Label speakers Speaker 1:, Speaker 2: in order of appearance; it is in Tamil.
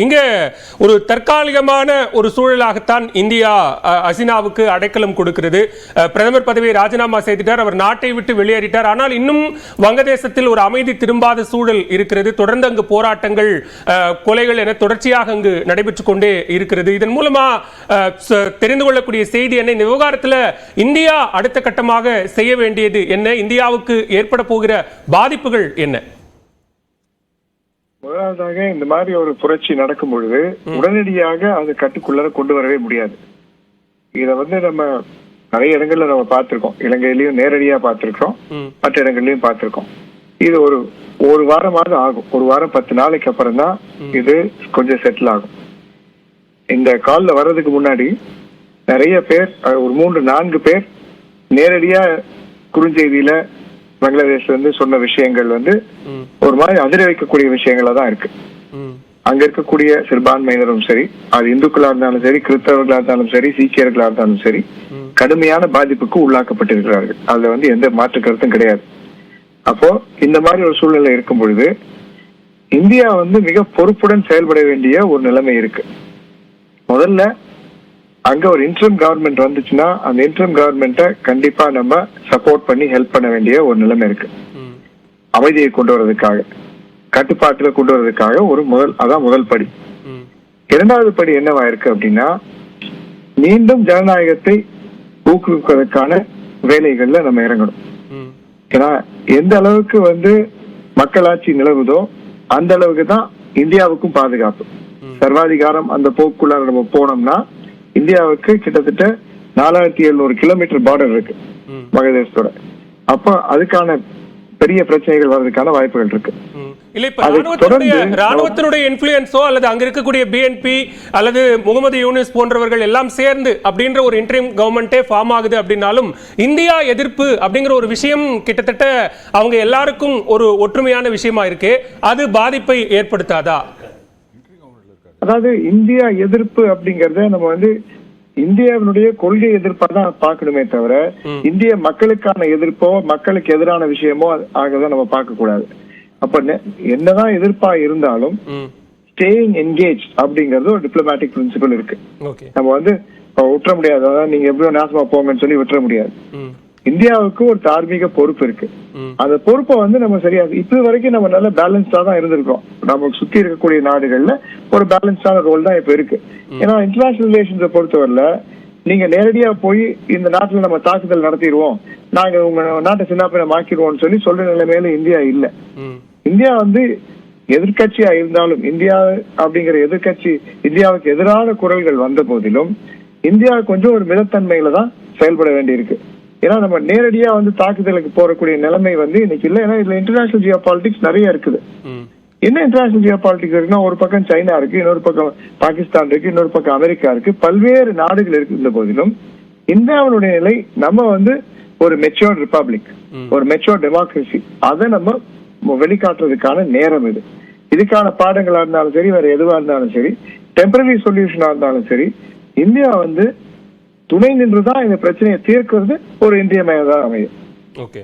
Speaker 1: இங்க ஒரு தற்காலிகமான ஒரு சூழலாகத்தான் இந்தியா ஹசீனாவுக்கு அடைக்கலம் கொடுக்கிறது. பிரதமர் பதவியை ராஜினாமா செய்துட்டார், அவர் நாட்டை விட்டு வெளியேறிட்டார். ஆனால் இன்னும் வங்கதேசத்தில் ஒரு அமைதி திரும்பாத சூழல் இருக்கிறது. தொடர்ந்து அங்கு போராட்டங்கள், கொலைகள் என தொடர்ச்சியாக அங்கு நடைபெற்றுக் கொண்டே இருக்கிறது. இதன் மூலமா தெரிந்து கொள்ளக்கூடிய செய்தி என்ன? இந்த விவகாரத்தில் இந்தியா அடுத்த கட்டமாக செய்ய வேண்டியது என்ன? இந்தியாவுக்கு ஏற்பட போகிற பாதிப்புகள் என்ன?
Speaker 2: முதலாவதாக இந்த மாதிரி ஒரு புரட்சி நடக்கும் பொழுது உடனடியாக அது கட்டுக்குள்ள கொண்டு வரவே முடியாது. இத நம்ம நிறைய இடங்கள்ல நம்ம பார்த்திருக்கோம். இலங்கையிலயும் நேரடியா பார்த்திருக்கோம், மற்ற இடங்கள்லயும் பார்த்திருக்கோம். இது ஒரு வாரமாவது ஆகும். ஒரு வாரம் 10 நாளைக்கு அப்புறம் தான் இது கொஞ்சம் செட்டில் ஆகும். இந்த கால்ல வர்றதுக்கு முன்னாடி நிறைய பேர், ஒரு 3-4 பேர் நேரடியா குறுஞ்செய்தியில பங்களாதேஷ்ல சொன்ன விஷயங்கள் ஒரு மாதிரி அதிர வைக்கக்கூடிய விஷயங்களா தான் இருக்கு. அங்க இருக்கக்கூடிய சிறுபான்மையினரும் சரி, அது இந்துக்களா இருந்தாலும் சரி, கிறிஸ்தவர்களா இருந்தாலும் சரி, சீக்கியர்களா இருந்தாலும் சரி, கடுமையான பாதிப்புக்கு உள்ளாக்கப்பட்டிருக்கிறார்கள். அதுல எந்த மாற்று கருத்தும் கிடையாது. அப்போ இந்த மாதிரி ஒரு சூழ்நிலை இருக்கும் பொழுது இந்தியா மிக பொறுப்புடன் செயல்பட வேண்டிய ஒரு நிலைமை இருக்கு. முதல்ல அங்க ஒரு இன்டரிம் கவர்மெண்ட் வந்துச்சுன்னா அந்த இன்டரிம் கவர்மெண்ட்டை கண்டிப்பா நம்ம சப்போர்ட் பண்ணி ஹெல்ப் பண்ண வேண்டிய ஒரு நிலைமை இருக்கு. அமைதியை கொண்டு வர்றதுக்காக, கட்டுப்பாட்டுல கொண்டு வர்றதுக்காக அதான் முதல் படி. இரண்டாவது படி என்னவா இருக்கு அப்படின்னா, மீண்டும் ஜனநாயகத்தை ஊக்குவிப்பதற்கான வேலைகள்ல நம்ம இறங்கணும். ஏன்னா எந்த அளவுக்கு மக்களாட்சி நிலவுதோ அந்த அளவுக்கு தான் இந்தியாவுக்கும் பாதுகாப்பு. சர்வாதிகாரம் அந்த போக்குள்ள நம்ம போனோம்னா இந்தியாவுக்கு கிட்டத்தட்ட 4700 கிலோமீட்டர் பார்டர் இருக்கு வங்கதேசத்தோட. அப்ப அதுக்கான பெரிய பிரச்சனைகள் வர்றதுக்கான வாய்ப்புகள் இருக்கு.
Speaker 1: ராணுவத்தினுடைய இன்ஃப்ளூயன்ஸோ அல்லது அங்க இருக்கக்கூடிய பிஎன்பி அல்லது முகமது யூனிஸ் போன்றவர்கள் எல்லாம் சேர்ந்து அப்படின்ற ஒரு இன்டரிம் கவர்மெண்டே ஃபார்ம் ஆகுது அப்படின்னாலும் இந்தியா எதிர்ப்பு அப்படிங்கிற ஒரு விஷயம் கிட்டத்தட்ட அவங்க எல்லாருக்கும் ஒரு ஒற்றுமையான விஷயமா இருக்கு. அது பாதிப்பை ஏற்படுத்தாதா?
Speaker 2: அதாவது இந்தியா எதிர்ப்பு அப்படிங்கறத நம்ம இந்தியாவினுடைய கொள்கை எதிர்ப்பா தான் பார்க்கணுமே தவிர இந்திய மக்களுக்கான எதிர்ப்போ மக்களுக்கு எதிரான விஷயமோ ஆகதான் நம்ம பார்க்க கூடாது. அப்ப என்னதான் எதிர்ப்பா இருந்தாலும் ஸ்டேயிங் என்கேஜ் அப்படிங்கறது ஒரு டிப்ளமேட்டிக் பிரின்சிபல் இருக்கு. நம்ம விட்டுற முடியாது. அதாவது நீங்க எப்படியோ நாசமா போங்கன்னு சொல்லி விட்டுற முடியாது. இந்தியாவுக்கு ஒரு தார்மீக பொறுப்பு இருக்கு. அந்த பொறுப்பை நம்ம சரியா இப்ப வரைக்கும் நம்ம நல்ல பேலன்ஸ்டா தான் இருந்திருக்கோம். நமக்கு சுத்தி இருக்கக்கூடிய நாடுகள்ல ஒரு பேலன்ஸ்டான ரோல் தான் இப்ப இருக்கு. ஏன்னா இன்டர்நேஷனல் ரிலேஷன்ஸை பொறுத்தவரையில நீங்க நேரடியா போய் இந்த நாட்டுல நம்ம தாக்குதல் நடத்திடுவோம், நாங்க உங்க நாட்டை சின்ன மாக்கிடுவோம்னு சொல்லி சொல்ற நிலைமையில இந்தியா இல்ல. இந்தியா எதிர்கட்சியா இருந்தாலும், இந்தியா அப்படிங்கிற எதிர்கட்சி இந்தியாவுக்கு எதிரான குரல்கள் வந்த போதிலும் இந்தியா கொஞ்சம் ஒரு மிதத்தன்மையில தான் செயல்பட வேண்டியிருக்கு. ஏன்னா நம்ம நேரடியா தாக்குதலுக்கு போறக்கூடிய நிலைமை இன்னைக்கு இல்ல. ஏன்னா இதுல இன்டர்நேஷனல் ஜியோ பாலிடிக்ஸ் நிறைய இருக்குது. என்ன இன்டர்நேஷனல் ஜியோ பாலிடிக்ஸ் இருக்குன்னா, ஒரு பக்கம் சைனா இருக்கு, இன்னொரு பக்கம் பாகிஸ்தான் இருக்கு, இன்னொரு பக்கம் அமெரிக்கா இருக்கு, பல்வேறு நாடுகள் இருக்கின்ற போதிலும் இந்தியாவுடைய நிலை நம்ம ஒரு மெச்சூர்ட் ரிபப்ளிக், ஒரு மெச்சூர்ட் டெமோக்ரஸி, அதை நம்ம வெளிக்காட்டுறதுக்கான நேரம் இது. இதுக்கான பாடங்களா இருந்தாலும் சரி, வேற எதுவா இருந்தாலும் சரி, டெம்பரரி சொல்யூஷனா இருந்தாலும் சரி, இந்தியா துணை நின்றுதான் இந்த பிரச்சனையை தீர்க்கிறது ஒரு இன்றியமையாததா அமையும்.
Speaker 1: ஓகே.